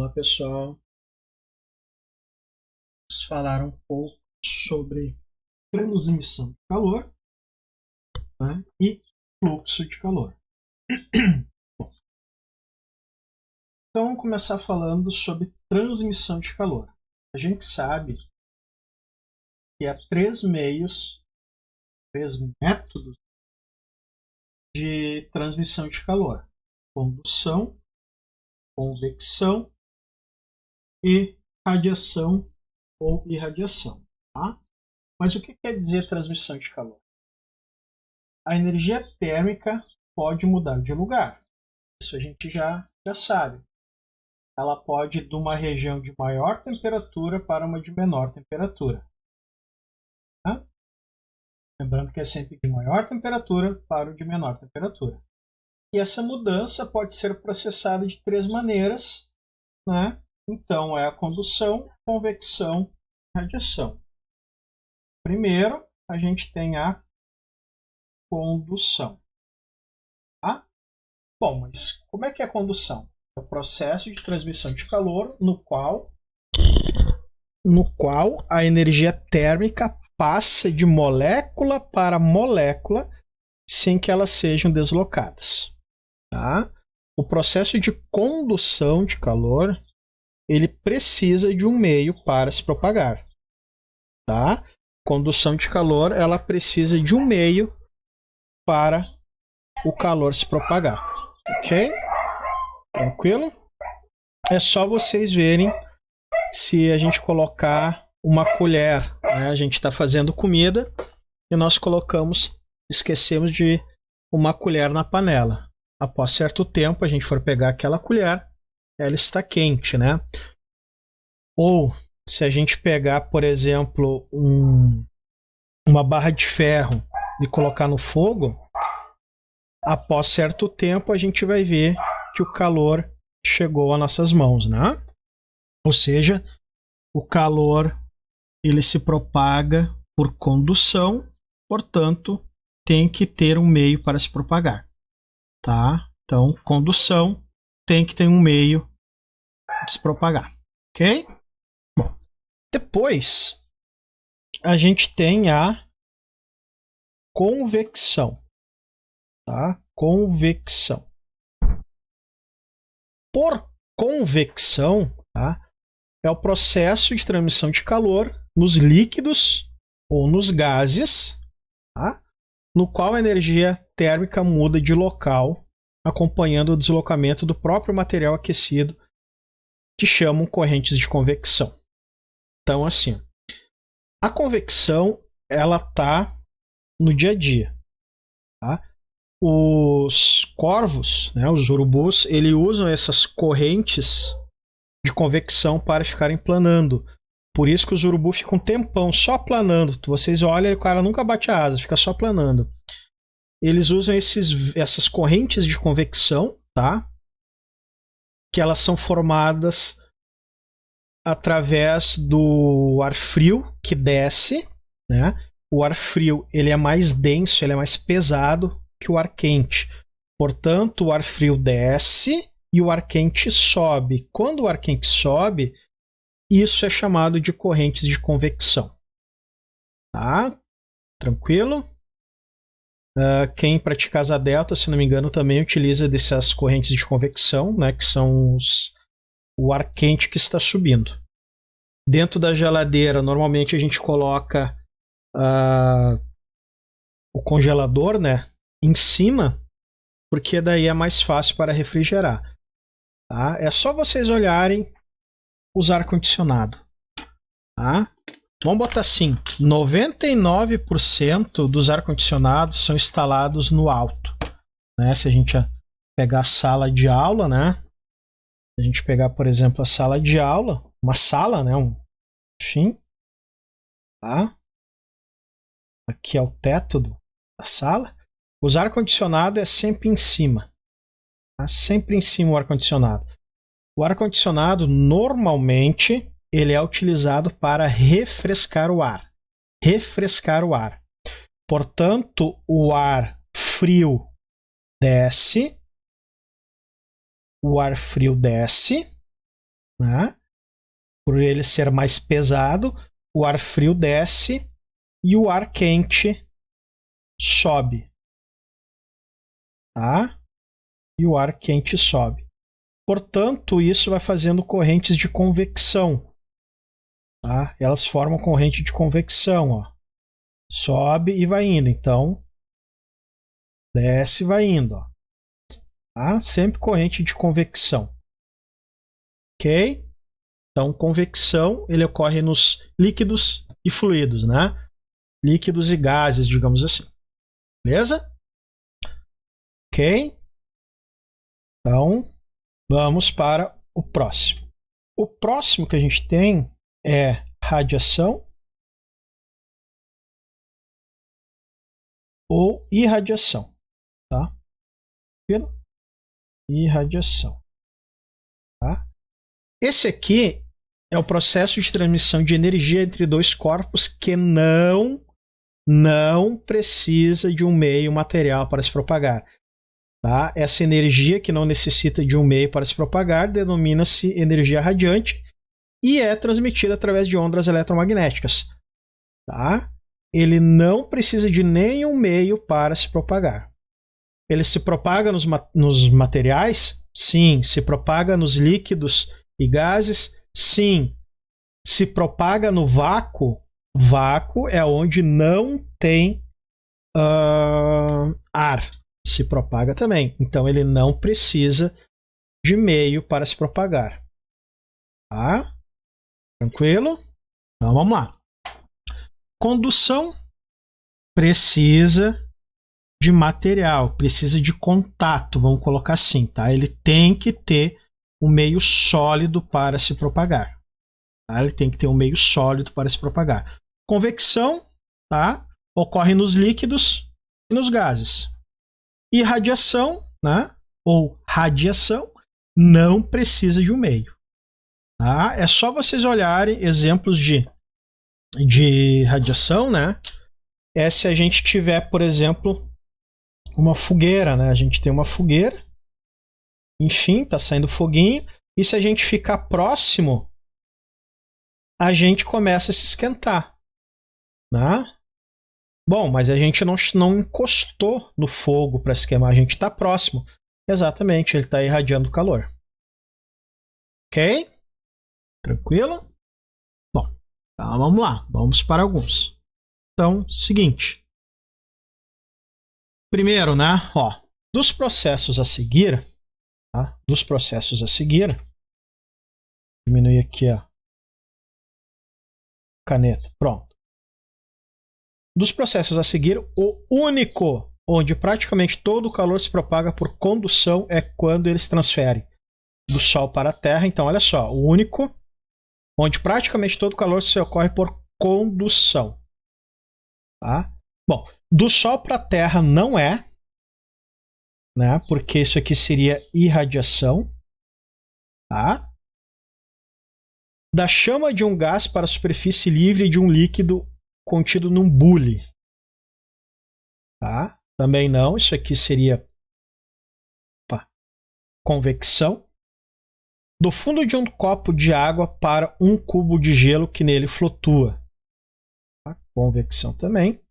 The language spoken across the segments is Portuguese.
Olá pessoal, vamos falar um pouco sobre transmissão de calor, né, e fluxo de calor. Bom, então vamos começar falando sobre transmissão de calor. A gente sabe que há três métodos de transmissão de calor: condução, convecção e radiação ou irradiação. Tá? Mas o que quer dizer transmissão de calor? A energia térmica pode mudar de lugar. Isso a gente já sabe. Ela pode ir de uma região de maior temperatura para uma de menor temperatura. Tá? Lembrando que é sempre de maior temperatura para o de menor temperatura. E essa mudança pode ser processada de três maneiras, né? Então, é a condução, convecção e radiação. Primeiro, a gente tem a condução. Tá? Bom, mas como é que é a condução? É o processo de transmissão de calor no qual a energia térmica passa de molécula para molécula sem que elas sejam deslocadas. Tá? O processo de condução de calor, ele precisa de um meio para se propagar. Tá? Condução de calor, ela precisa de um meio para o calor se propagar. Ok? Tranquilo? É só vocês verem se a gente colocar uma colher, né? A gente está fazendo comida e nós esquecemos de uma colher na panela. Após certo tempo, a gente for pegar aquela colher, ela está quente, né? Ou se a gente pegar, por exemplo, uma barra de ferro e colocar no fogo, após certo tempo a gente vai ver que o calor chegou às nossas mãos, né? Ou seja, o calor ele se propaga por condução, portanto, tem que ter um meio para se propagar. Tá? Então, condução tem que ter um meio de se propagar. Ok? Bom, depois a gente tem a convecção. Tá? Convecção. Por convecção, tá? É o processo de transmissão de calor nos líquidos ou nos gases, tá? No qual a energia térmica muda de local, acompanhando o deslocamento do próprio material aquecido, que chamam correntes de convecção. Então, assim, a convecção ela está no dia a dia. Tá? Os corvos, né, os urubus, eles usam essas correntes de convecção para ficarem planando. Por isso que os urubus ficam um tempão só planando. Vocês olham e o cara nunca bate a asa, fica só planando. Eles usam essas correntes de convecção, tá? Que elas são formadas através do ar frio que desce, né? O ar frio ele é mais denso, ele é mais pesado que o ar quente. Portanto, o ar frio desce e o ar quente sobe. Quando o ar quente sobe, isso é chamado de correntes de convecção. Tá? Tranquilo? Quem pratica asa delta, se não me engano, também utiliza dessas correntes de convecção, né, que são o ar quente que está subindo. Dentro da geladeira, normalmente a gente coloca o congelador, né, em cima, porque daí é mais fácil para refrigerar. Tá? É só vocês olharem os ar-condicionado. Tá? Vamos botar assim, 99% dos ar-condicionados são instalados no alto. Né? Se a gente pegar a sala de aula, né? Se a gente pegar, por exemplo, a sala de aula, uma sala, né? Enfim. Tá? Aqui é o teto da sala. Os ar-condicionado é sempre em cima. Tá? Sempre em cima o ar-condicionado. O ar-condicionado, normalmente, ele é utilizado para refrescar o ar. Refrescar o ar. Portanto, o ar frio desce. O ar frio desce. né? Por ele ser mais pesado, o ar frio desce e o ar quente sobe. Tá? E o ar quente sobe. Portanto, isso vai fazendo correntes de convecção. Tá? Elas formam corrente de convecção. Ó. Sobe e vai indo. Então, desce e vai indo. Ó. Tá? Sempre corrente de convecção. Ok? Então, convecção ele ocorre nos líquidos e fluidos, né? Líquidos e gases, digamos assim. Beleza? Ok? Então, vamos para o próximo. O próximo que a gente tem é radiação ou irradiação. Tá? Irradiação. Tá? Esse aqui é o processo de transmissão de energia entre dois corpos que não precisa de um meio material para se propagar. Tá? Essa energia que não necessita de um meio para se propagar denomina-se energia radiante e é transmitida através de ondas eletromagnéticas. Tá? Ele não precisa de nenhum meio para se propagar. Ele se propaga nos materiais? Sim. Se propaga nos líquidos e gases? Sim. Se propaga no vácuo? Vácuo é onde não tem ar. Se propaga também. Então ele não precisa de meio para se propagar. Tá? Tranquilo? Então vamos lá. Condução precisa de material, precisa de contato, vamos colocar assim, tá? Ele tem que ter um meio sólido para se propagar. Tá? Ele tem que ter um meio sólido para se propagar. Convecção, tá? Ocorre nos líquidos e nos gases. Irradiação, né? Ou radiação, não precisa de um meio. Tá? É só vocês olharem exemplos de radiação, né? É se a gente tiver, por exemplo, uma fogueira, né? A gente tem uma fogueira, enfim, tá saindo foguinho, e se a gente ficar próximo, a gente começa a se esquentar, né? Bom, mas a gente não encostou no fogo para se queimar, a gente está próximo. Exatamente, ele está irradiando calor. Ok? Tranquilo? Bom, então vamos lá, vamos para alguns. Então, seguinte. Primeiro, né? Ó, dos processos a seguir, tá? Dos processos a seguir, diminuir aqui a caneta, pronto. Dos processos a seguir, o único onde praticamente todo o calor se propaga por condução é quando eles transferem do Sol para a Terra. Então, olha só, o único onde praticamente todo o calor se ocorre por condução. Tá? Bom, do Sol para a Terra não é, né? Porque isso aqui seria irradiação. Tá? Da chama de um gás para a superfície livre de um líquido contido num bule. Tá? Também não, isso aqui seria convecção. Do fundo de um copo de água para um cubo de gelo que nele flutua. Tá? Convecção também.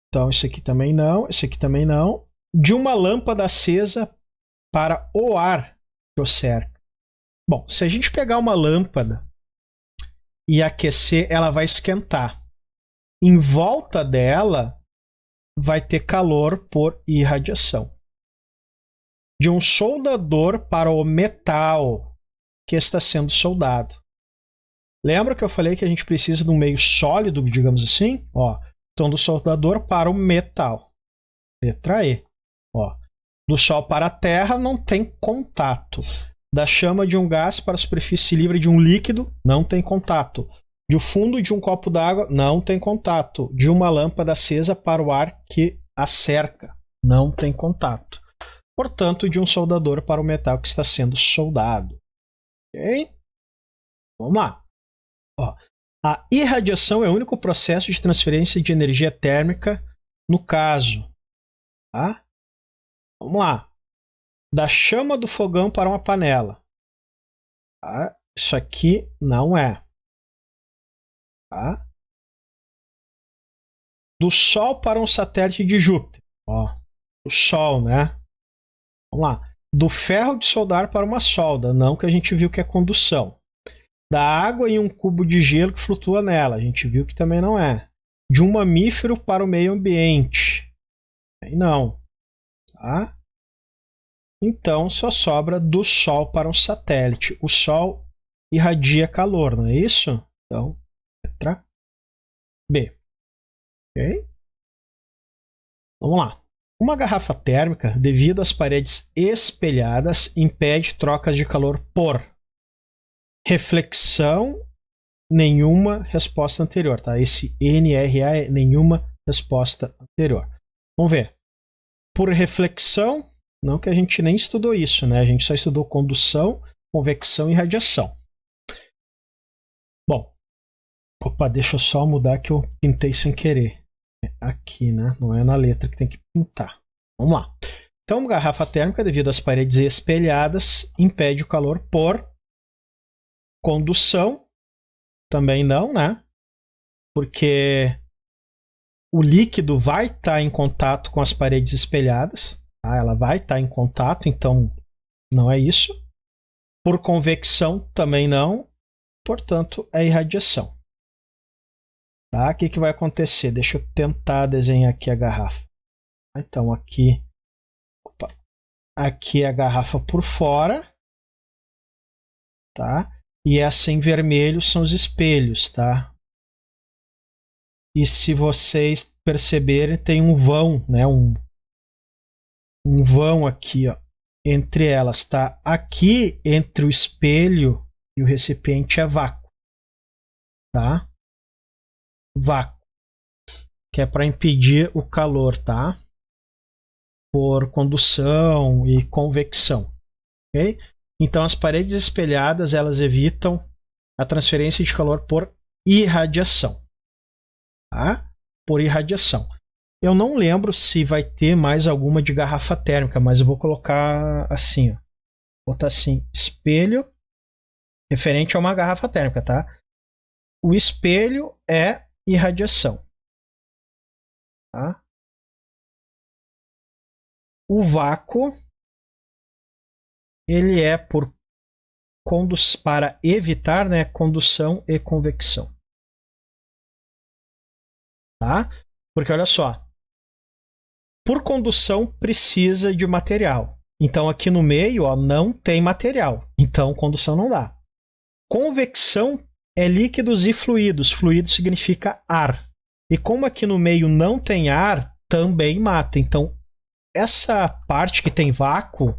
Então, isso aqui também não, isso aqui também não. De uma lâmpada acesa para o ar que o cerca. Bom, se a gente pegar uma lâmpada e aquecer, ela vai esquentar. Em volta dela vai ter calor por irradiação. De um soldador para o metal que está sendo soldado. Lembra que eu falei que a gente precisa de um meio sólido, digamos assim? Ó, então, do soldador para o metal. Letra E. Ó, do Sol para a Terra não tem contato. Da chama de um gás para a superfície livre de um líquido, não tem contato. Do fundo de um copo d'água, não tem contato. De uma lâmpada acesa para o ar que a cerca, não tem contato. Portanto, de um soldador para o metal que está sendo soldado. Ok? Vamos lá. Ó, a irradiação é o único processo de transferência de energia térmica no caso. Tá? Vamos lá. Da chama do fogão para uma panela. Tá? Isso aqui não é. Tá? Do Sol para um satélite de Júpiter. Ó, o Sol, né? Vamos lá. Do ferro de soldar para uma solda. Não, que a gente viu que é condução. Da água em um cubo de gelo que flutua nela. A gente viu que também não é. De um mamífero para o meio ambiente. Aí não. Tá? Então só sobra do Sol para um satélite. O Sol irradia calor, não é isso? Então, letra B. Ok? Vamos lá. Uma garrafa térmica, devido às paredes espelhadas, impede trocas de calor por reflexão, nenhuma resposta anterior. Tá? Esse NRA é nenhuma resposta anterior. Vamos ver. Por reflexão, não que a gente nem estudou isso, né? A gente só estudou condução, convecção e radiação. Bom, opa, deixa eu só mudar que eu pintei sem querer. Aqui, né? Não é na letra que tem que pintar. Vamos lá. Então, uma garrafa térmica, devido às paredes espelhadas, impede o calor por condução. Também não, né? Porque o líquido vai estar em contato com as paredes espelhadas. Tá? Ela vai estar em contato, então não é isso. Por convecção, também não. Portanto, é irradiação. Tá? O que vai acontecer? Deixa eu tentar desenhar aqui a garrafa. Então, aqui é a garrafa por fora. Tá? E essa em vermelho são os espelhos. Tá? E se vocês perceberem, tem um vão, né? um vão aqui, ó, entre elas. Tá? Aqui, entre o espelho e o recipiente, é vácuo. Tá? Vácuo. Que é para impedir o calor, tá? Por condução e convecção, ok? Então as paredes espelhadas elas evitam a transferência de calor por irradiação, tá? Por irradiação. Eu não lembro se vai ter mais alguma de garrafa térmica, mas eu vou colocar assim, ó. Vou botar assim, espelho referente a uma garrafa térmica, tá? O espelho é irradiação. Tá? O vácuo ele é para evitar, né, condução e convecção. Tá? Porque olha só, por condução precisa de material. Então aqui no meio, ó, não tem material. Então condução não dá. Convecção é líquidos e fluidos. Fluido significa ar. E como aqui no meio não tem ar, também mata. Então essa parte que tem vácuo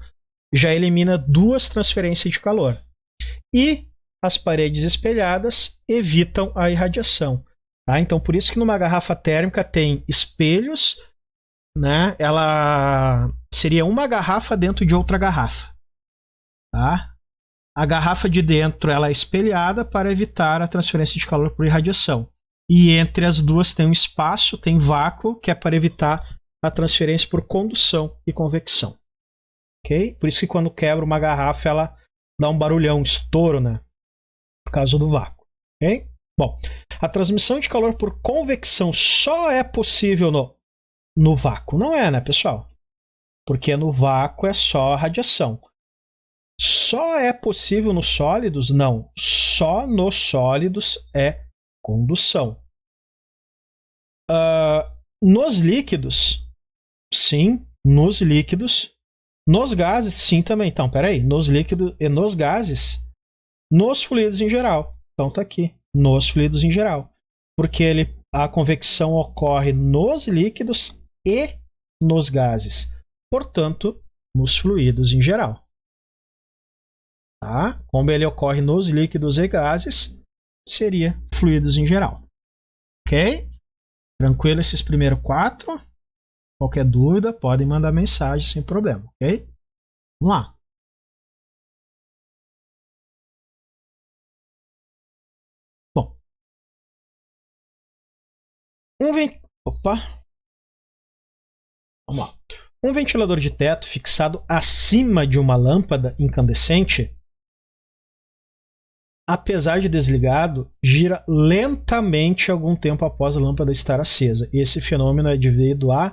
já elimina duas transferências de calor. E as paredes espelhadas evitam a irradiação. Tá? Então, por isso que numa garrafa térmica tem espelhos, né? Ela seria uma garrafa dentro de outra garrafa. Tá? A garrafa de dentro ela é espelhada para evitar a transferência de calor por irradiação. E entre as duas tem um espaço, tem vácuo, que é para evitar a transferência por condução e convecção. Okay? Por isso que quando quebra uma garrafa, ela dá um barulhão, um estouro, né? Por causa do vácuo. Okay? Bom, a transmissão de calor por convecção só é possível no vácuo. Não é, né, pessoal? Porque no vácuo é só radiação. Só é possível nos sólidos? Não. Só nos sólidos é condução. Nos líquidos, sim, nos líquidos. Nos gases, sim, também. Então, peraí. Nos líquidos e nos gases. Nos fluidos em geral. Então, tá aqui. Nos fluidos em geral. Porque a convecção ocorre nos líquidos e nos gases. Portanto, nos fluidos em geral. Tá? Como ele ocorre nos líquidos e gases, seria fluidos em geral. Ok? Tranquilo esses primeiros 4? Qualquer dúvida, podem mandar mensagem sem problema, ok? Vamos lá. Bom. Opa. Vamos lá. Um ventilador de teto fixado acima de uma lâmpada incandescente, apesar de desligado, gira lentamente algum tempo após a lâmpada estar acesa. Esse fenômeno é devido a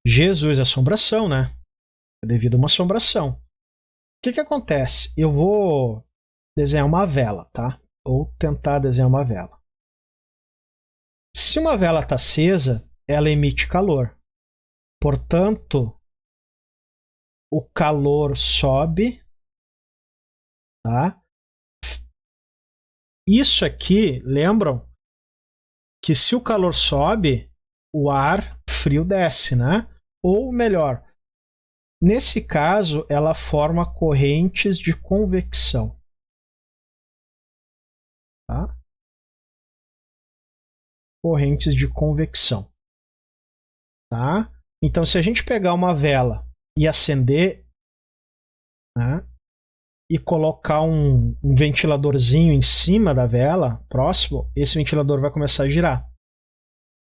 Jesus, assombração, né? É devido a uma assombração. O que acontece? Eu vou desenhar uma vela, tá? Ou tentar desenhar uma vela. Se uma vela está acesa, ela emite calor. Portanto, o calor sobe, tá? Isso aqui, lembram que se o calor sobe, o ar frio desce, né? Ou melhor, nesse caso, ela forma correntes de convecção. Tá? Correntes de convecção. Tá? Então, se a gente pegar uma vela e acender, né, e colocar um ventiladorzinho em cima da vela, próximo, esse ventilador vai começar a girar.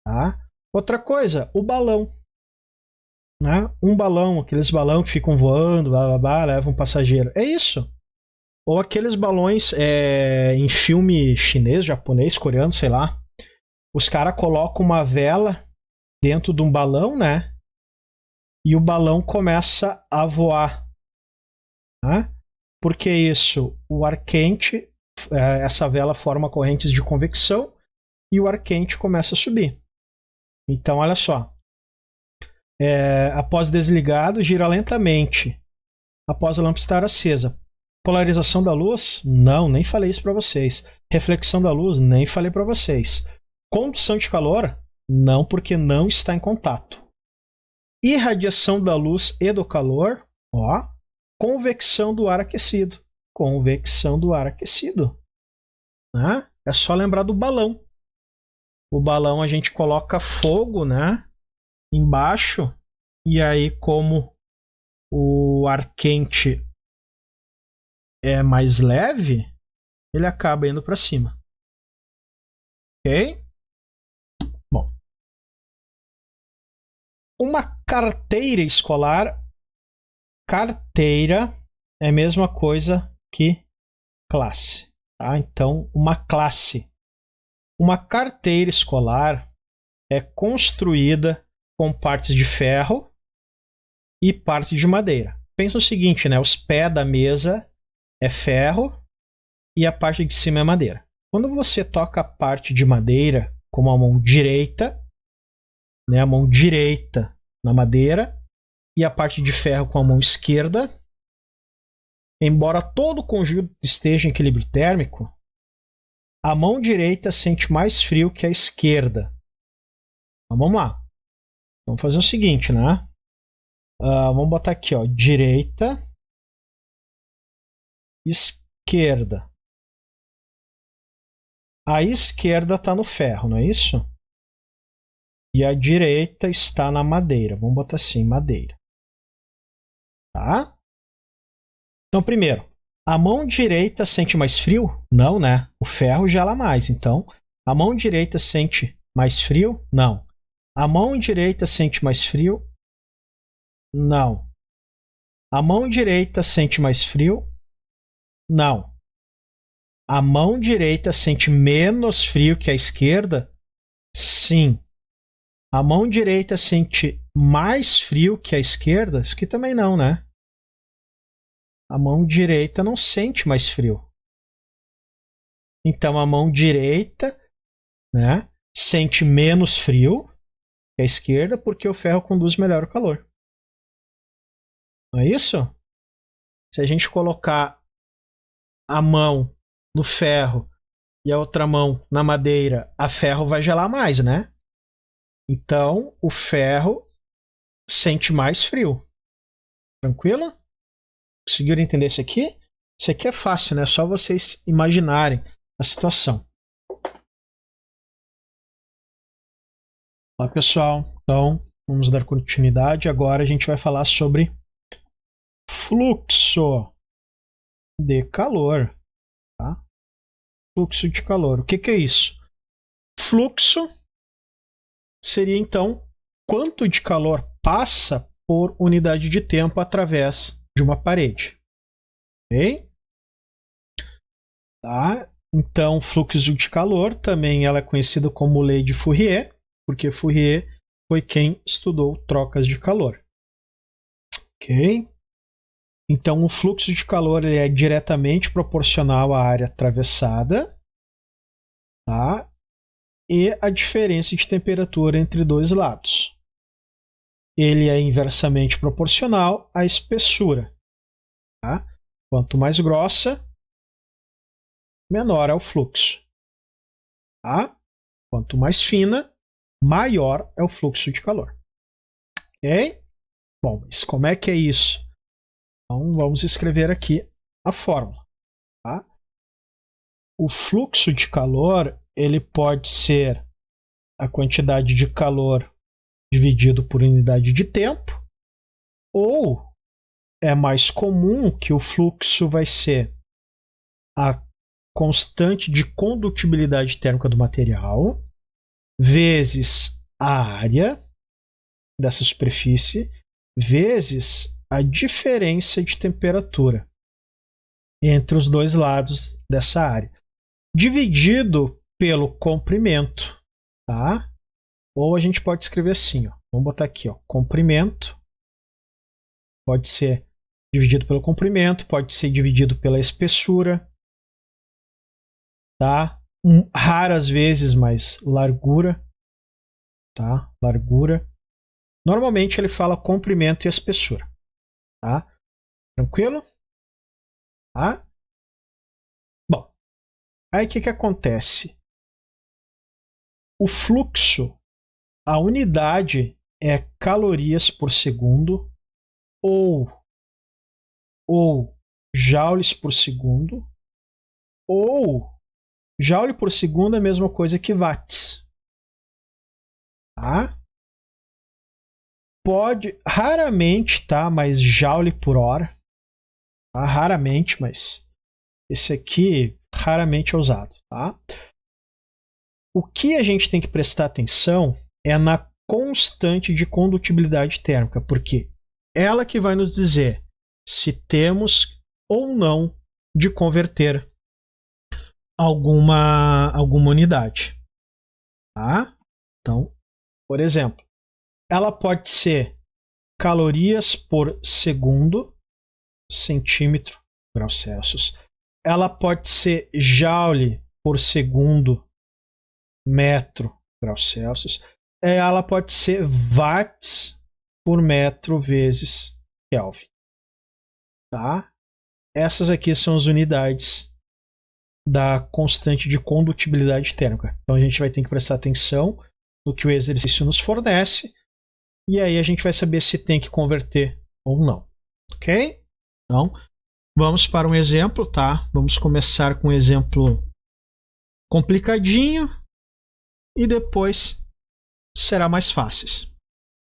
Tá? Outra coisa, o balão. Né? Um balão, aqueles balões que ficam voando, blá, blá, blá, levam um passageiro. É isso. Ou aqueles balões em filme chinês, japonês, coreano, sei lá. Os caras colocam uma vela dentro de um balão, né? E o balão começa a voar. Né? Por que isso? O ar quente, essa vela forma correntes de convecção e o ar quente começa a subir. Então, olha só. Após desligado, gira lentamente. Após a lâmpada estar acesa. Polarização da luz? Não, nem falei isso para vocês. Reflexão da luz? Nem falei para vocês. Condução de calor? Não, porque não está em contato. Irradiação da luz e do calor? Ó. Convecção do ar aquecido. Convecção do ar aquecido. Né? É só lembrar do balão. O balão a gente coloca fogo, né, embaixo, e aí como o ar quente é mais leve, ele acaba indo para cima. Ok? Bom. Uma carteira escolar. Carteira é a mesma coisa que classe. Tá? Então, uma classe. Uma carteira escolar é construída com partes de ferro e partes de madeira. Pensa o seguinte, né? Os pés da mesa é ferro e a parte de cima é madeira. Quando você toca a parte de madeira com a mão direita, né, a mão direita na madeira e a parte de ferro com a mão esquerda, embora todo o conjunto esteja em equilíbrio térmico, a mão direita sente mais frio que a esquerda. Então, vamos lá. Vamos fazer o seguinte, né? Vamos botar aqui, ó, direita, esquerda. A esquerda está no ferro, não é isso? E a direita está na madeira. Vamos botar assim, madeira. Tá? Então, primeiro, a mão direita sente mais frio? Não, né? O ferro gela mais. Então, a mão direita sente mais frio? Não. A mão direita sente mais frio? Não. A mão direita sente mais frio? Não. A mão direita sente menos frio que a esquerda? Sim. A mão direita sente mais frio que a esquerda? Isso aqui também não, né? A mão direita não sente mais frio. Então, a mão direita, né, sente menos frio que a esquerda porque o ferro conduz melhor o calor. Não é isso? Se a gente colocar a mão no ferro e a outra mão na madeira, a ferro vai gelar mais, né? Então, o ferro sente mais frio. Tranquilo? Conseguiram entender isso aqui? Isso aqui é fácil, né? É só vocês imaginarem a situação. Olá, pessoal. Então, vamos dar continuidade. Agora a gente vai falar sobre fluxo de calor. Tá? Fluxo de calor. O que é isso? Fluxo seria, então, quanto de calor passa por unidade de tempo através de uma parede. Ok? Tá? Então, fluxo de calor também ela é conhecida como lei de Fourier, porque Fourier foi quem estudou trocas de calor. Ok? Então, o fluxo de calor ele é diretamente proporcional à área atravessada, tá? E a diferença de temperatura entre dois lados. Ele é inversamente proporcional à espessura. Tá? Quanto mais grossa, menor é o fluxo. Tá? Quanto mais fina, maior é o fluxo de calor. Ok? Bom, mas como é que é isso? Então, vamos escrever aqui a fórmula. Tá? O fluxo de calor ele pode ser a quantidade de calor dividido por unidade de tempo, ou é mais comum que o fluxo vai ser a constante de condutibilidade térmica do material vezes a área dessa superfície vezes a diferença de temperatura entre os dois lados dessa área, dividido pelo comprimento, tá? Ou a gente pode escrever assim, ó. Vamos botar aqui, ó, comprimento pode ser dividido pelo comprimento, pode ser dividido pela espessura, tá? Raras vezes, mas largura, tá? Largura. Normalmente ele fala comprimento e espessura, tá? Tranquilo? Tá? Bom, aí o que acontece? O fluxo, a unidade é calorias por segundo ou joules por segundo, ou joule por segundo é a mesma coisa que watts. Tá? Pode, raramente, tá? Mas joule por hora. Tá? Raramente, mas esse aqui raramente é usado. Tá? O que a gente tem que prestar atenção é na constante de condutibilidade térmica, porque ela que vai nos dizer se temos ou não de converter alguma unidade. Tá? Então, por exemplo, ela pode ser calorias por segundo, centímetro, graus Celsius. Ela pode ser joule por segundo, metro, graus Celsius. Ela pode ser watts por metro vezes Kelvin. Tá? Essas aqui são as unidades da constante de condutibilidade térmica. Então a gente vai ter que prestar atenção no que o exercício nos fornece e aí a gente vai saber se tem que converter ou não. Ok? Então, vamos para um exemplo, tá? Vamos começar com um exemplo complicadinho e depois será mais fácil.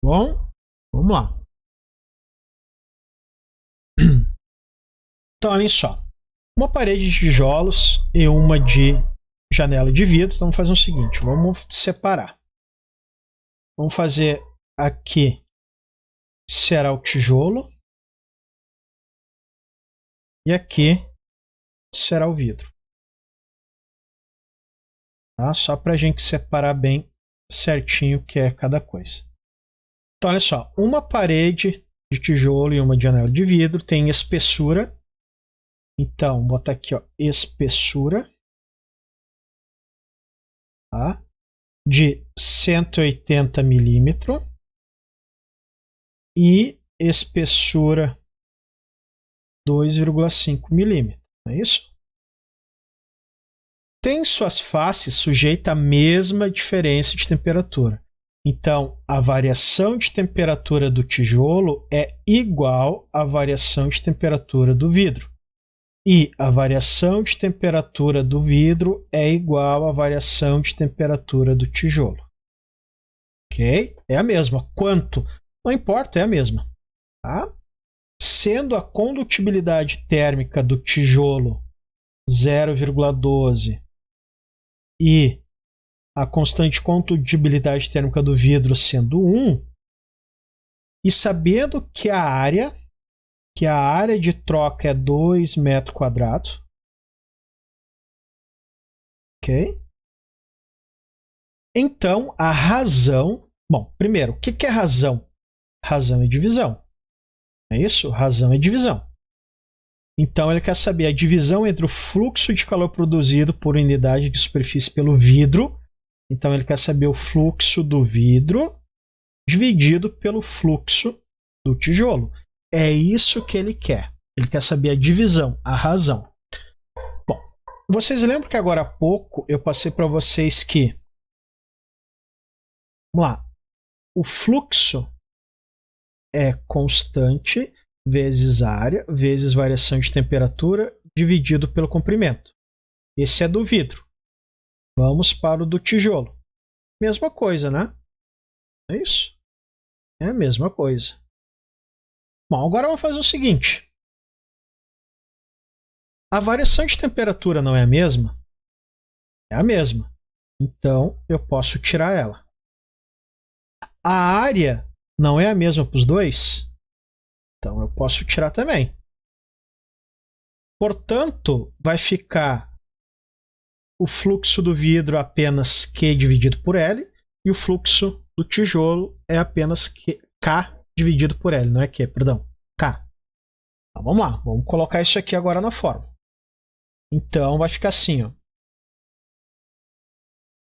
Bom, vamos lá. Então, olhem só. Uma parede de tijolos e uma de janela de vidro. Então, vamos fazer o seguinte. Vamos separar. Vamos fazer aqui será o tijolo. E aqui será o vidro. Tá? Só para a gente separar bem certinho o que é cada coisa. Então, olha só. Uma parede de tijolo e uma de janela de vidro tem espessura. Então, vou botar aqui, ó, espessura, tá? De 180 milímetros e espessura 2,5 milímetros. Não é isso? Tem suas faces sujeitas à mesma diferença de temperatura. Então, a variação de temperatura do tijolo é igual à variação de temperatura do vidro. E a variação de temperatura do vidro é igual à variação de temperatura do tijolo. Ok? É a mesma. Quanto? Não importa, é a mesma. Tá? Sendo a condutibilidade térmica do tijolo 0,12 e a constante condutibilidade térmica do vidro sendo 1, E sabendo que a área de troca é 2 metros quadrados. Ok? Então, a razão... Bom, primeiro, o que é razão? Razão é divisão. É isso? Razão é divisão. Então, ele quer saber a divisão entre o fluxo de calor produzido por unidade de superfície pelo vidro. Então, ele quer saber o fluxo do vidro dividido pelo fluxo do tijolo. É isso que ele quer. Ele quer saber a divisão, a razão. Bom, vocês lembram que agora há pouco eu passei para vocês que... Vamos lá. O fluxo é constante vezes área, vezes variação de temperatura, dividido pelo comprimento. Esse é do vidro. Vamos para o do tijolo. Mesma coisa, né? É isso? É a mesma coisa. Bom, agora vamos fazer o seguinte. A variação de temperatura não é a mesma? É a mesma. Então, eu posso tirar ela. A área não é a mesma para os dois? Então, eu posso tirar também. Portanto, vai ficar o fluxo do vidro apenas Q dividido por L e o fluxo do tijolo é apenas K dividido por L. Não é Q, perdão. K. Então, vamos lá. Vamos colocar isso aqui agora na fórmula. Então, vai ficar assim, ó.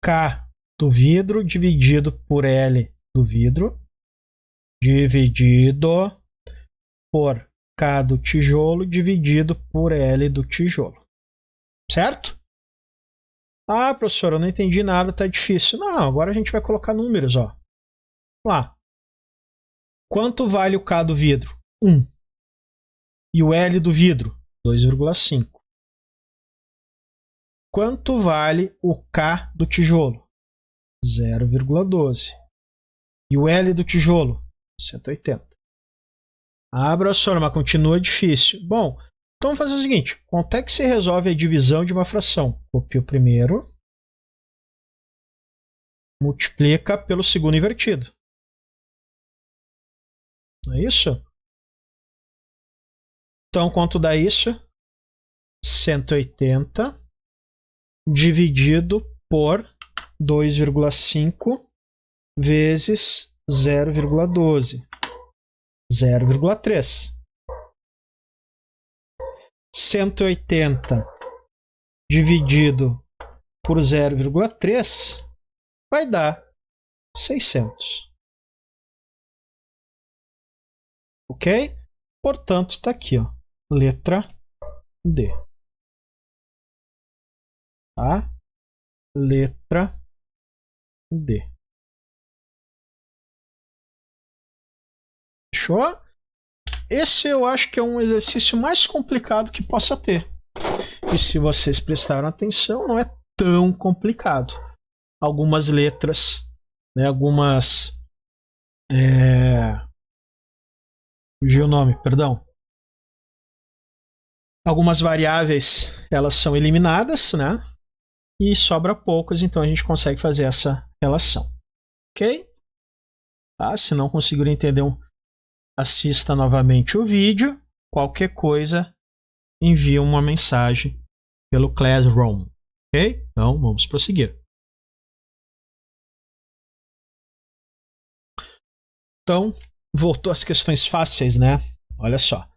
K do vidro dividido por L do vidro dividido por K do tijolo dividido por L do tijolo. Certo? Ah, professor, eu não entendi nada, tá difícil. Não, agora a gente vai colocar números, ó. Lá. Quanto vale o K do vidro? 1. E o L do vidro? 2,5. Quanto vale o K do tijolo? 0,12. E o L do tijolo? 180. Ah, professor, mas continua difícil. Bom, então vamos fazer o seguinte. Quanto é que se resolve a divisão de uma fração? Copia o primeiro. Multiplica pelo segundo invertido. Não é isso? Então, quanto dá isso? 180 dividido por 2,5 vezes 0,12. 0,3. 180 dividido por 0,3 vai dar 600. Ok? Portanto, está aqui, ó, letra D. Tá? Letra D. Fechou? Esse eu acho que é um exercício mais complicado que possa ter. E se vocês prestaram atenção, não é tão complicado. Algumas letras, né, algumas... Fugiu o nome, perdão. Algumas variáveis, elas são eliminadas, né? E sobra poucas, então a gente consegue fazer essa relação. Ok? Tá? Se não conseguiram entender, assista novamente o vídeo. Qualquer coisa, envie uma mensagem pelo Classroom. Ok? Então, vamos prosseguir. Então, voltou às questões fáceis, né? Olha só.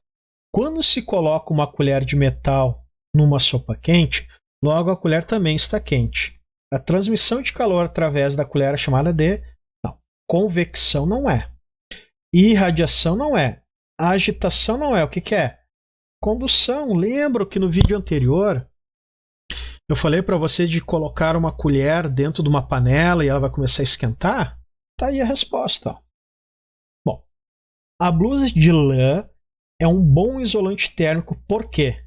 Quando se coloca uma colher de metal numa sopa quente, logo a colher também está quente. A transmissão de calor através da colher é chamada de... Não, convecção não é. Irradiação não é. Agitação não é. O que que é? Condução. Lembro que no vídeo anterior eu falei para você de colocar uma colher dentro de uma panela e ela vai começar a esquentar? Tá aí a resposta. Ó. Bom, a blusa de lã é um bom isolante térmico porque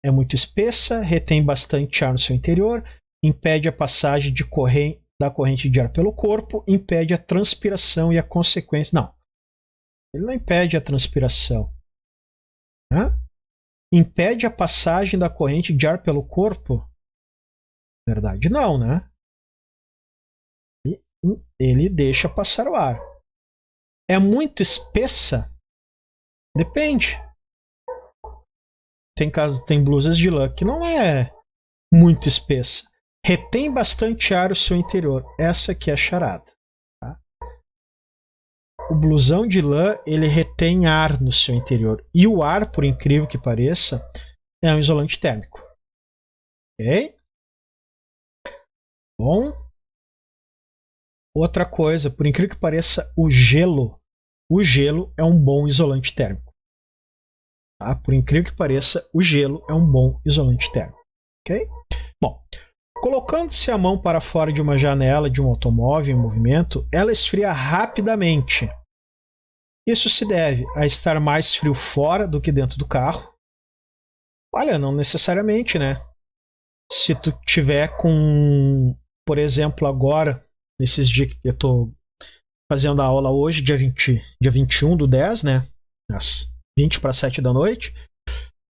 é muito espessa, retém bastante ar no seu interior, impede a passagem da corrente de ar pelo corpo, impede a transpiração e a consequência... Não, ele não impede a transpiração. Né? Impede a passagem da corrente de ar pelo corpo? Na verdade, não, né? Ele deixa passar o ar. É muito espessa? Depende. Tem blusas de lã que não é muito espessa. Retém bastante ar o seu interior. Essa aqui é a charada. Tá? O blusão de lã, ele retém ar no seu interior. E o ar, por incrível que pareça, é um isolante térmico. Ok? Bom. Outra coisa, por incrível que pareça, o gelo é um bom isolante térmico. Tá? Por incrível que pareça, o gelo é um bom isolante térmico. Ok? Bom, colocando-se a mão para fora de uma janela de um automóvel em movimento, ela esfria rapidamente. Isso se deve a estar mais frio fora do que dentro do carro. Olha, não necessariamente, né? Se tu tiver com, por exemplo, agora, nesses dias que eu tô fazendo a aula hoje, dia 21/10, né? Às 20 para 7 da noite.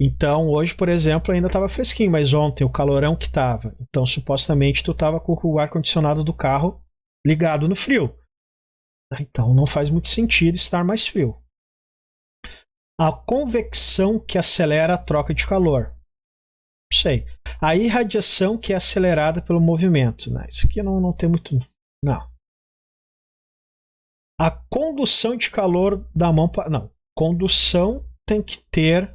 Então, hoje, por exemplo, ainda estava fresquinho, mas ontem o calorão que estava. Então, supostamente, tu estava com o ar-condicionado do carro ligado no frio. Então, não faz muito sentido estar mais frio. A convecção que acelera a troca de calor. Não sei. A irradiação que é acelerada pelo movimento. Isso aqui não tem muito... Não. A condução de calor da mão para... Não. Condução tem que ter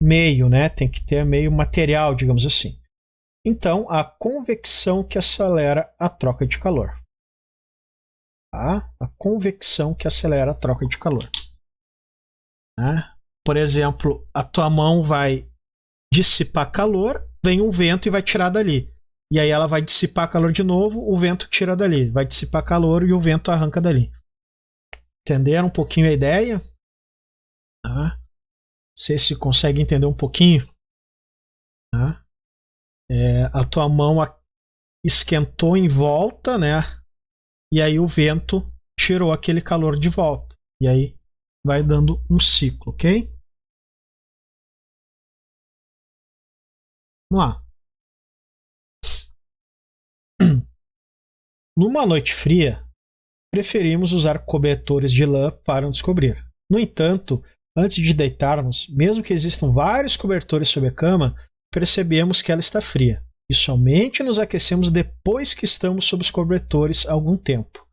meio, né? Tem que ter meio material, digamos assim. Então, a convecção que acelera a troca de calor. Tá? A convecção que acelera a troca de calor. Tá? Por exemplo, a tua mão vai dissipar calor, vem um vento e vai tirar dali. E aí ela vai dissipar calor de novo, o vento tira dali. Vai dissipar calor e o vento arranca dali. Entenderam um pouquinho a ideia? Tá? Sei se consegue entender um pouquinho. Tá? A tua mão esquentou em volta, né? E aí o vento tirou aquele calor de volta. E aí vai dando um ciclo, ok? Vamos lá. Numa noite fria, preferimos usar cobertores de lã para nos cobrir. No entanto, antes de deitarmos, mesmo que existam vários cobertores sob a cama, percebemos que ela está fria. E somente nos aquecemos depois que estamos sob os cobertores há algum tempo.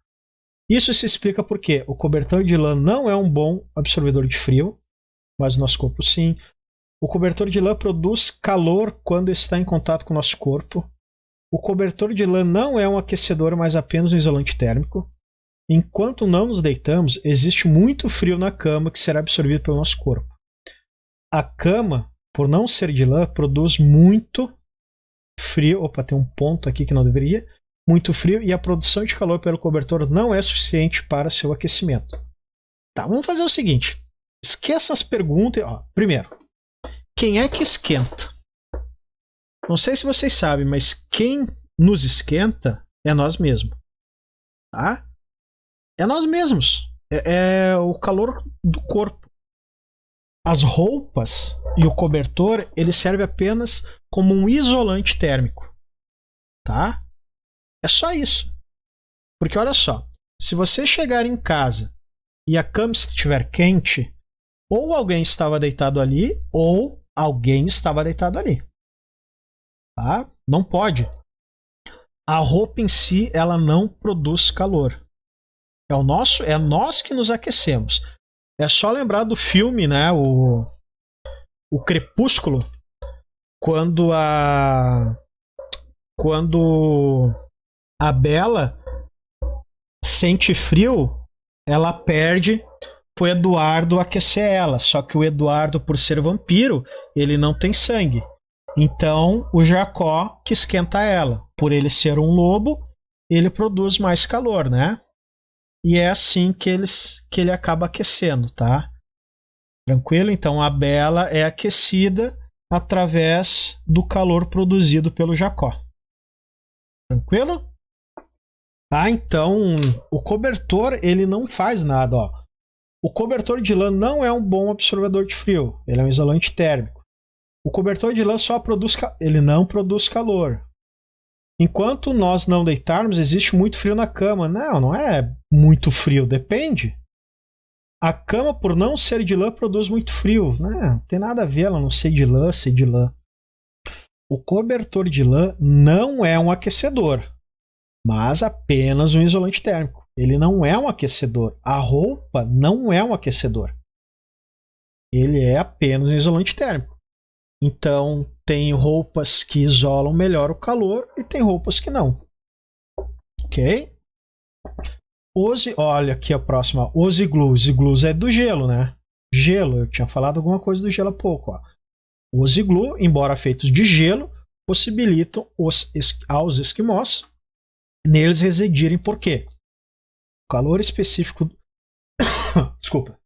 Isso se explica porque o cobertor de lã não é um bom absorvedor de frio, mas o nosso corpo sim. O cobertor de lã produz calor quando está em contato com o nosso corpo. O cobertor de lã não é um aquecedor, mas apenas um isolante térmico. Enquanto não nos deitamos, existe muito frio na cama que será absorvido pelo nosso corpo. A cama, por não ser de lã, produz muito frio. Opa, tem um ponto aqui que não deveria. Muito frio e a produção de calor pelo cobertor não é suficiente para seu aquecimento. Tá, vamos fazer o seguinte. Esqueça as perguntas. Primeiro, quem é que esquenta? Não sei se vocês sabem, mas quem nos esquenta é nós mesmos. Tá? É nós mesmos. É o calor do corpo. As roupas e o cobertor, ele serve apenas como um isolante térmico. Tá? É só isso. Porque olha só, se você chegar em casa e a cama estiver quente, ou alguém estava deitado ali, ou alguém estava deitado ali. Tá? Não pode. A roupa em si, ela não produz calor. É nós que nos aquecemos. É só lembrar do filme, né, o Crepúsculo, quando a Bella sente frio, ela perde pro Eduardo aquecer ela. Só que o Eduardo, por ser vampiro, ele não tem sangue. Então, o Jacó que esquenta ela. Por ele ser um lobo, ele produz mais calor, né? E é assim que ele acaba aquecendo, tá? Tranquilo? Então, a Bella é aquecida através do calor produzido pelo Jacó. Tranquilo? Tá? Então, o cobertor, ele não faz nada, ó. O cobertor de lã não é um bom absorvedor de frio. Ele é um isolante térmico. O cobertor de lã só produz... Ele não produz calor. Enquanto nós não deitarmos, existe muito frio na cama. Não é muito frio. Depende. A cama, por não ser de lã, produz muito frio. Não tem nada a ver ela não ser de lã, ser de lã. O cobertor de lã não é um aquecedor, mas apenas um isolante térmico. Ele não é um aquecedor. A roupa não é um aquecedor. Ele é apenas um isolante térmico. Então, tem roupas que isolam melhor o calor e tem roupas que não. Ok? Olha aqui a próxima. Os iglus. Iglus é do gelo, né? Gelo. Eu tinha falado alguma coisa do gelo há pouco. Ó. Os iglus, embora feitos de gelo, possibilitam aos esquimós neles residirem. Por quê? O calor específico... Desculpa.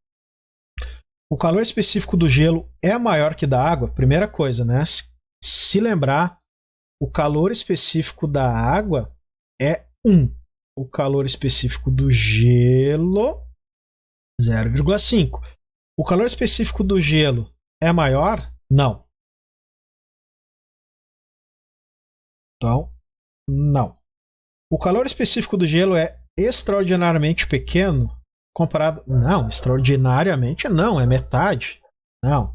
O calor específico do gelo é maior que da água. Primeira coisa, né? Se lembrar, o calor específico da água é 1. O calor específico do gelo, 0,5. O calor específico do gelo é maior? Não. Então, não. O calor específico do gelo é extraordinariamente pequeno comparado... Não, extraordinariamente não, é metade. Não.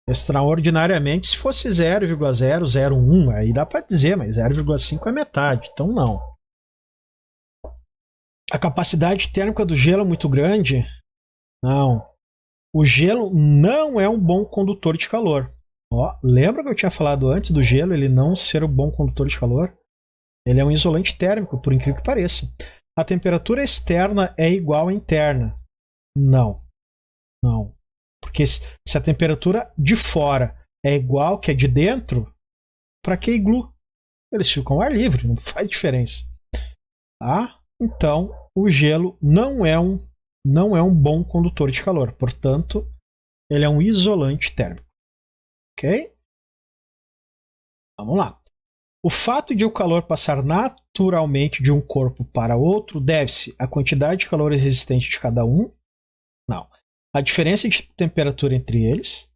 Extraordinariamente, se fosse 0,001, aí dá para dizer, mas 0,5 é metade, então não. A capacidade térmica do gelo é muito grande? Não. O gelo não é um bom condutor de calor. Ó, lembra que eu tinha falado antes do gelo ele não ser um bom condutor de calor? Ele é um isolante térmico, por incrível que pareça. A temperatura externa é igual à interna? Não. Não. Porque se a temperatura de fora é igual que a de dentro, para que iglu? Eles ficam ao ar livre, não faz diferença. Tá? Então, o gelo não é um bom condutor de calor. Portanto, ele é um isolante térmico. Ok? Vamos lá. O fato de o calor passar naturalmente de um corpo para outro deve-se à quantidade de calor resistente de cada um? Não. A diferença de temperatura entre eles,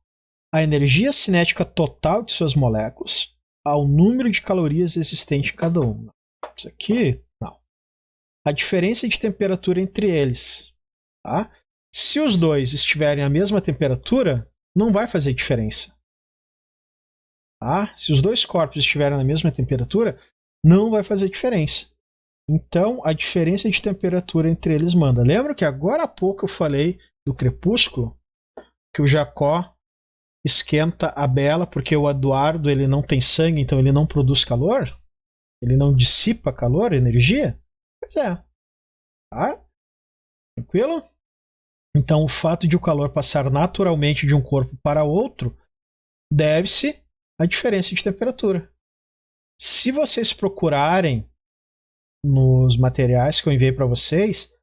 a energia cinética total de suas moléculas, ao número de calorias existente em cada uma. Isso aqui, não. A diferença de temperatura entre eles. Tá? Se os dois estiverem à mesma temperatura, não vai fazer diferença. Tá? Se os dois corpos estiverem na mesma temperatura, não vai fazer diferença. Então, a diferença de temperatura entre eles manda. Lembra que agora há pouco eu falei do crepúsculo? Que o Jacó esquenta a Bela porque o Eduardo ele não tem sangue, então ele não produz calor? Ele não dissipa calor, energia? Pois é. Tá? Tranquilo? Então, o fato de o calor passar naturalmente de um corpo para outro deve-se à diferença de temperatura. Se vocês procurarem nos materiais que eu enviei para vocês,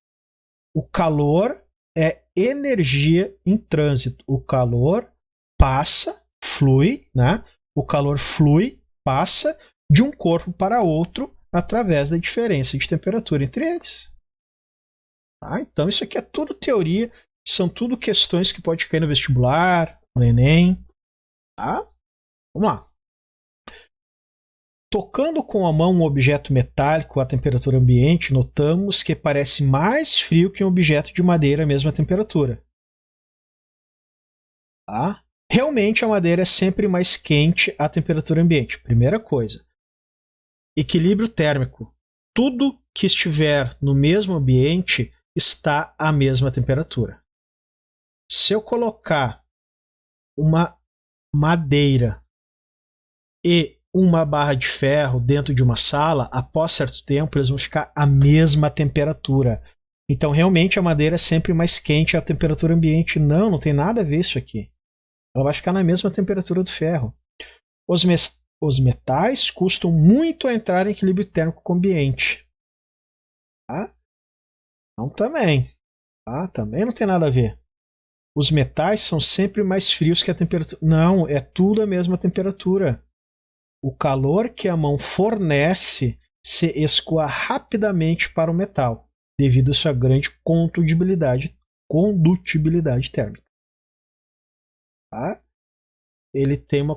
o calor é energia em trânsito. O calor passa, flui, né? O calor flui, passa de um corpo para outro através da diferença de temperatura entre eles. Tá? Então isso aqui é tudo teoria, são tudo questões que pode cair no vestibular, no Enem. Tá? Vamos lá. Tocando com a mão um objeto metálico à temperatura ambiente, notamos que parece mais frio que um objeto de madeira à mesma temperatura. Tá? Realmente a madeira é sempre mais quente à temperatura ambiente. Primeira coisa. Equilíbrio térmico. Tudo que estiver no mesmo ambiente está à mesma temperatura. Se eu colocar uma madeira e uma barra de ferro dentro de uma sala, após certo tempo eles vão ficar à mesma temperatura. Então realmente a madeira é sempre mais quente à temperatura ambiente. Não tem nada a ver isso aqui. Ela vai ficar na mesma temperatura do ferro. Os metais custam muito a entrar em equilíbrio térmico com o ambiente. Tá? Então também. Tá? Também não tem nada a ver. Os metais são sempre mais frios que a temperatura. Não, é tudo a mesma temperatura. O calor que a mão fornece se escoa rapidamente para o metal, devido à sua grande condutibilidade térmica. Tá? Ele tem uma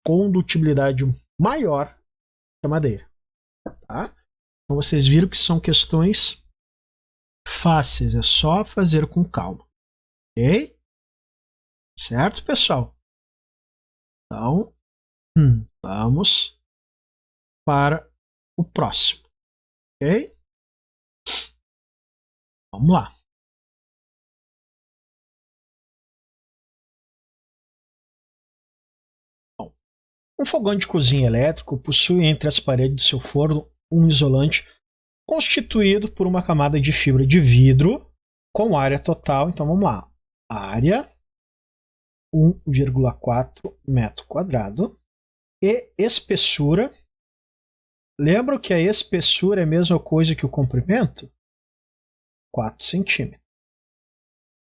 condutibilidade maior que a madeira. Tá? Então vocês viram que são questões fáceis, é só fazer com calma. Ok? Certo, pessoal? Então, vamos para o próximo. Ok? Vamos lá. Bom, um fogão de cozinha elétrico possui entre as paredes de seu forno um isolante constituído por uma camada de fibra de vidro com área total. Então vamos lá. Área 1,4 metro quadrado e espessura. Lembra que a espessura é a mesma coisa que o comprimento? 4 centímetros.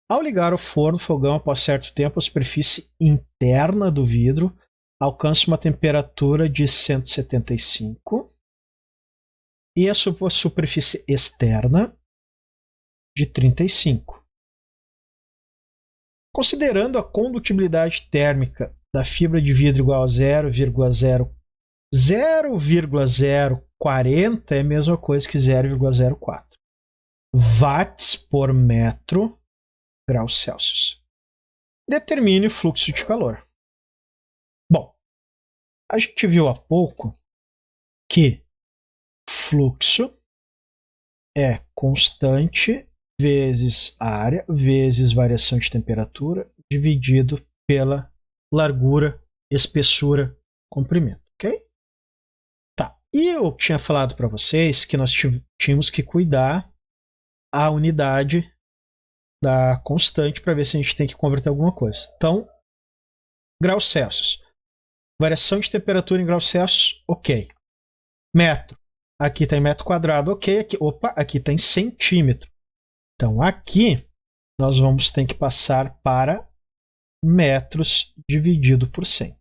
Ao ligar o forno, o fogão, após certo tempo, a superfície interna do vidro alcança uma temperatura de 175 e a sua superfície externa de 35. Considerando a condutibilidade térmica da fibra de vidro igual a 0,040 é a mesma coisa que 0,04 watts por metro graus Celsius. Determine o fluxo de calor. Bom, a gente viu há pouco que fluxo é constante vezes área vezes variação de temperatura dividido pela largura, espessura, comprimento, ok? Tá. E eu tinha falado para vocês que nós tínhamos que cuidar a unidade da constante para ver se a gente tem que converter alguma coisa. Então, graus Celsius. Variação de temperatura em graus Celsius, ok. Metro. Aqui está em metro quadrado, ok. Aqui está em centímetro. Então, aqui nós vamos ter que passar para metros dividido por 100.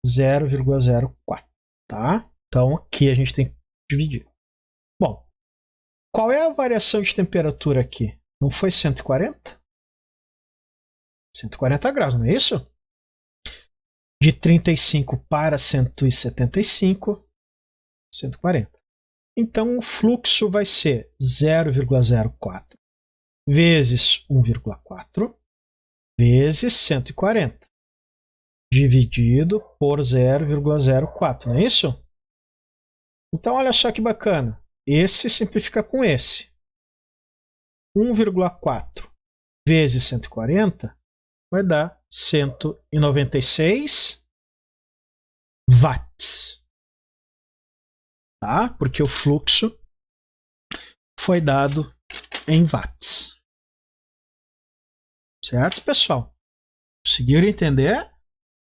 0,04. Tá? Então, aqui a gente tem que dividir. Bom, qual é a variação de temperatura aqui? Não foi 140? 140 graus, não é isso? De 35 para 175, 140. Então o fluxo vai ser 0,04 vezes 1,4 vezes 140 dividido por 0,04, não é isso? Então olha só que bacana. Esse simplifica com esse. 1,4 vezes 140 vai dar 196 watts. Tá? Porque o fluxo foi dado em watts. Certo, pessoal? Conseguiram entender?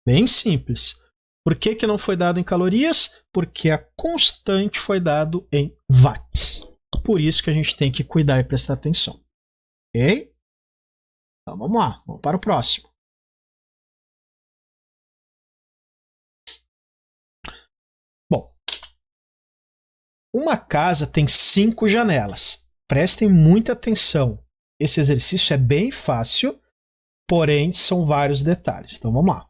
Bem simples. Por que não foi dado em calorias? Porque a constante foi dado em watts. Por isso que a gente tem que cuidar e prestar atenção. Ok? Então vamos lá, vamos para o próximo. Bom, uma casa tem 5 janelas. Prestem muita atenção. Esse exercício é bem fácil, porém são vários detalhes. Então vamos lá.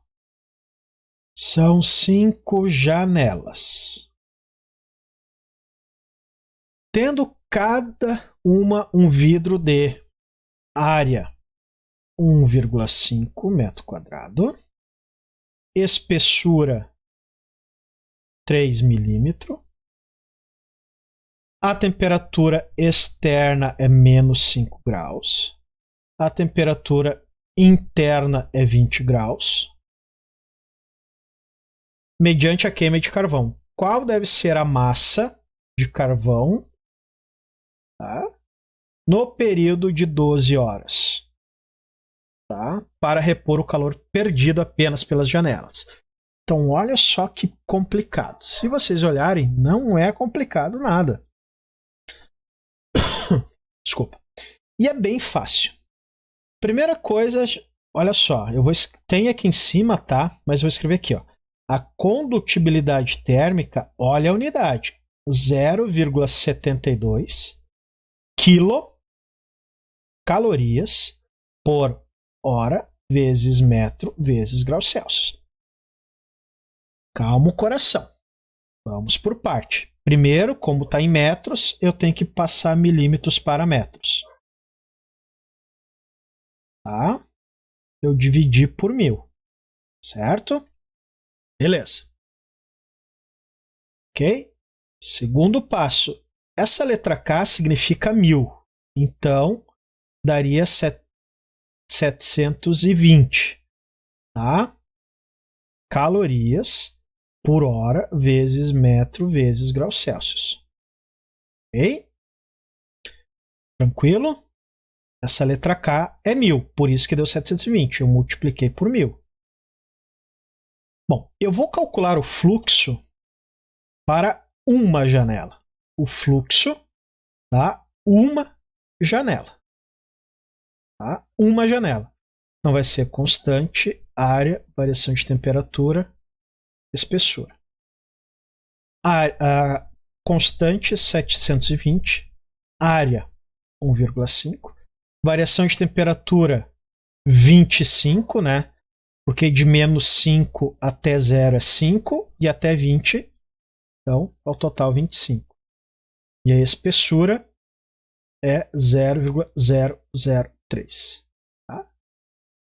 São 5 janelas. Tendo cada uma um vidro de área 1,5 metro quadrado, espessura 3 milímetros, a temperatura externa é menos 5 graus, a temperatura interna é 20 graus, mediante a queima de carvão. Qual deve ser a massa de carvão, tá, no período de 12 horas, tá, para repor o calor perdido apenas pelas janelas? Então, olha só que complicado. Se vocês olharem, não é complicado nada. Desculpa. E é bem fácil. Primeira coisa, olha só, tem aqui em cima, tá? Mas vou escrever aqui, ó. A condutibilidade térmica, olha a unidade, 0,72 quilocalorias por hora vezes metro vezes graus Celsius. Calma o coração. Vamos por parte. Primeiro, como está em metros, eu tenho que passar milímetros para metros. Tá? Eu dividi por 1000. Certo? Beleza. Ok? Segundo passo. Essa letra K significa 1000. Então, daria 720. Tá? Calorias por hora vezes metro vezes graus Celsius. Ok? Tranquilo? Essa letra K é 1000, por isso que deu 720. Eu multipliquei por 1000. Bom, eu vou calcular o fluxo para uma janela. O fluxo da uma janela. Tá? Uma janela. Então vai ser constante, área, variação de temperatura, espessura. A constante 720, área 1,5, variação de temperatura 25, né? Porque de menos 5 até 0 é 5 e até 20, então ao total 25. E a espessura é 0,003. Tá?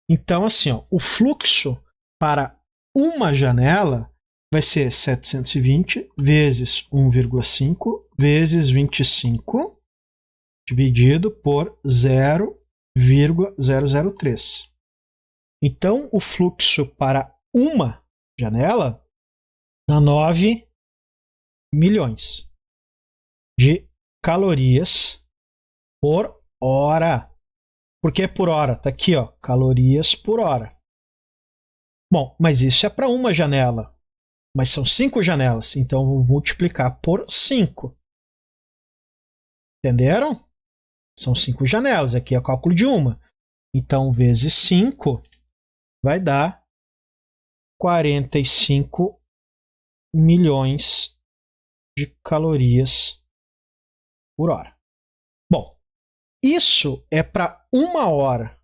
Então assim, ó, o fluxo para uma janela vai ser 720 vezes 1,5 vezes 25 dividido por 0,003. Então, o fluxo para uma janela dá 9 milhões de calorias por hora. Por que por hora? Está aqui, ó, calorias por hora. Bom, mas isso é para uma janela. Mas são 5 janelas, então vou multiplicar por 5. Entenderam? São 5 janelas, aqui é o cálculo de uma. Então, vezes 5 vai dar 45 milhões de calorias por hora. Bom, isso é para uma hora,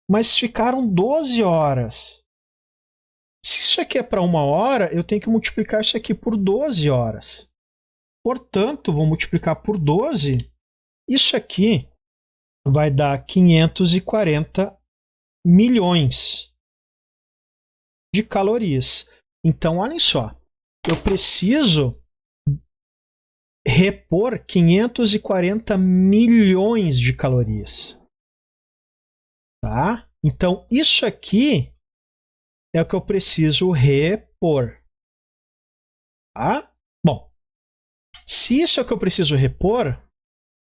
mas ficaram 12 horas. Se isso aqui é para uma hora, eu tenho que multiplicar isso aqui por 12 horas. Portanto, vou multiplicar por 12. Isso aqui vai dar 540 milhões de calorias. Então, olhem só. Eu preciso repor 540 milhões de calorias. Tá? Então, isso aqui é o que eu preciso repor. Tá? Bom, se isso é o que eu preciso repor,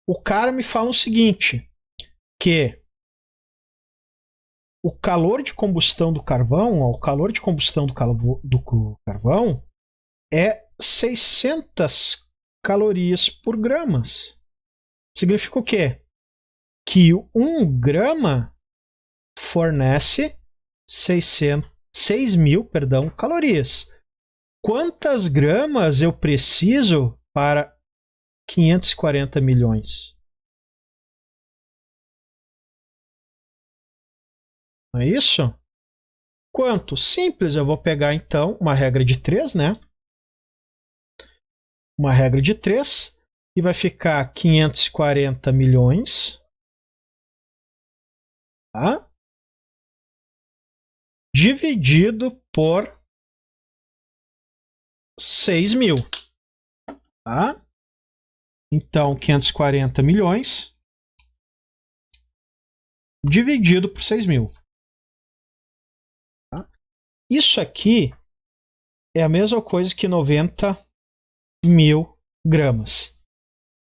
o cara me fala o seguinte, que o calor de combustão do carvão, o calor de combustão do carvão é 600 calorias por gramas. Significa o quê? Que 1 grama fornece 6.000 calorias. Quantas gramas eu preciso para 540 milhões? Não é isso? Quanto? Simples, eu vou pegar então uma regra de 3, né? Uma regra de 3 e vai ficar 540 milhões. Tá? Dividido por 6.000. Tá? Então, 540 milhões dividido por 6.000. Tá? Isso aqui é a mesma coisa que 90.000 gramas.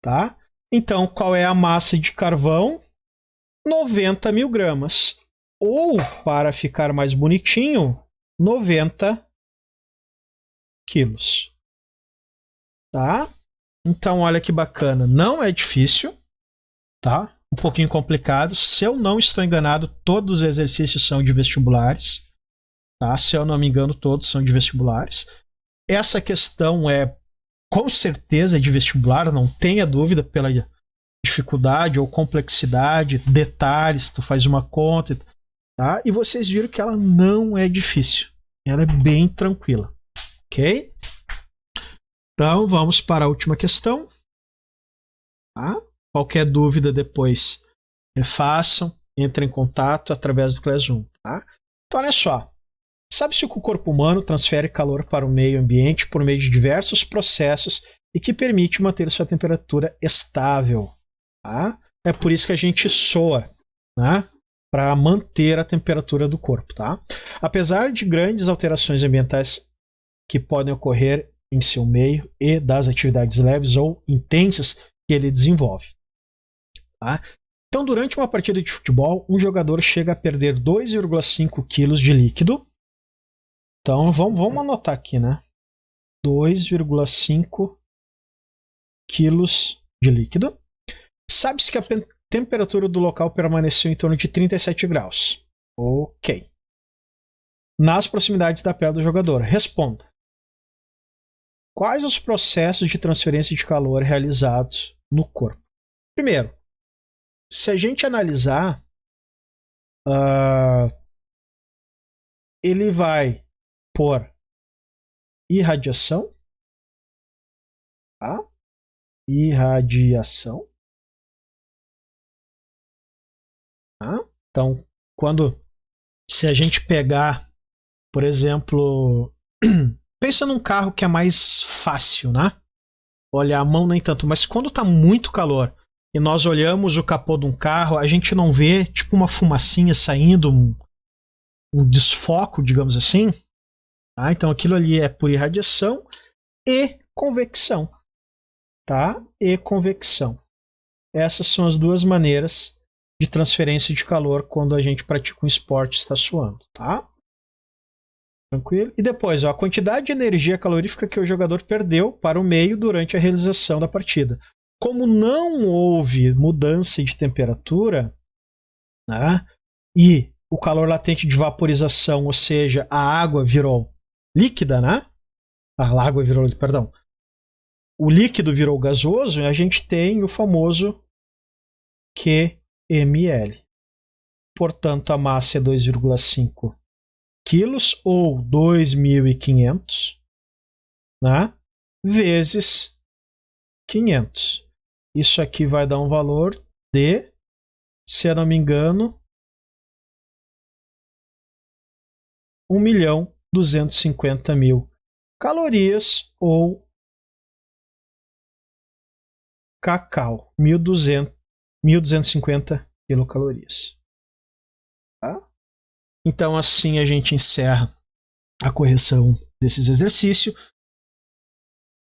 Tá? Então, qual é a massa de carvão? 90.000 gramas. Ou, para ficar mais bonitinho, 90 quilos. Tá? Então, olha que bacana. Não é difícil. Tá? Um pouquinho complicado. Se eu não estou enganado, todos os exercícios são de vestibulares. Tá? Se eu não me engano, todos são de vestibulares. Essa questão é, com certeza, de vestibular. Não tenha dúvida pela dificuldade ou complexidade, detalhes. Tu faz uma conta. Tá? E vocês viram que ela não é difícil. Ela é bem tranquila. Ok? Então, vamos para a última questão. Tá? Qualquer dúvida depois, refaçam, entrem em contato através do Classroom. Tá? Então, olha só. Sabe-se que o corpo humano transfere calor para o meio ambiente por meio de diversos processos e que permite manter sua temperatura estável. Tá? É por isso que a gente soa, né? Para manter a temperatura do corpo. Tá? Apesar de grandes alterações ambientais que podem ocorrer em seu meio e das atividades leves ou intensas que ele desenvolve. Tá? Então, durante uma partida de futebol, um jogador chega a perder 2,5 kg de líquido. Então, vamos anotar aqui, né? 2,5 kg de líquido. Sabe-se que a temperatura do local permaneceu em torno de 37 graus. Ok. Nas proximidades da pele do jogador. Responda. Quais os processos de transferência de calor realizados no corpo? Primeiro, se a gente analisar, ele vai por irradiação, tá? Irradiação. Tá? Então, se a gente pegar, por exemplo, pensa num carro que é mais fácil, né? Olha, a mão nem tanto, mas quando tá muito calor e nós olhamos o capô de um carro, a gente não vê tipo uma fumacinha saindo, um desfoco, digamos assim. Tá? Então aquilo ali é por irradiação e convecção. Tá? E convecção. Essas são as duas maneiras de transferência de calor quando a gente pratica um esporte e está suando. Tá? Tranquilo? E depois, ó, a quantidade de energia calorífica que o jogador perdeu para o meio durante a realização da partida. Como não houve mudança de temperatura, né, e o calor latente de vaporização, ou seja, a água virou líquida, né? A água virou, perdão. O líquido virou gasoso, e a gente tem o famoso QML. Portanto, a massa é 2,5 quilos ou 2.500, né, vezes 500. Isso aqui vai dar um valor de, se eu não me engano, 1.250.000 calorias ou cacau, 1.250 quilocalorias. Tá? Então, assim a gente encerra a correção desses exercícios.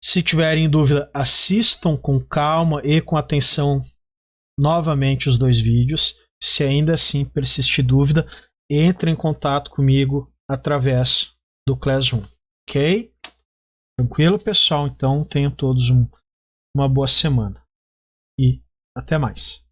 Se tiverem dúvida, assistam com calma e com atenção novamente os dois vídeos. Se ainda assim persistir dúvida, entre em contato comigo através do Classroom. Ok? Tranquilo, pessoal? Então, tenham todos uma boa semana. E até mais.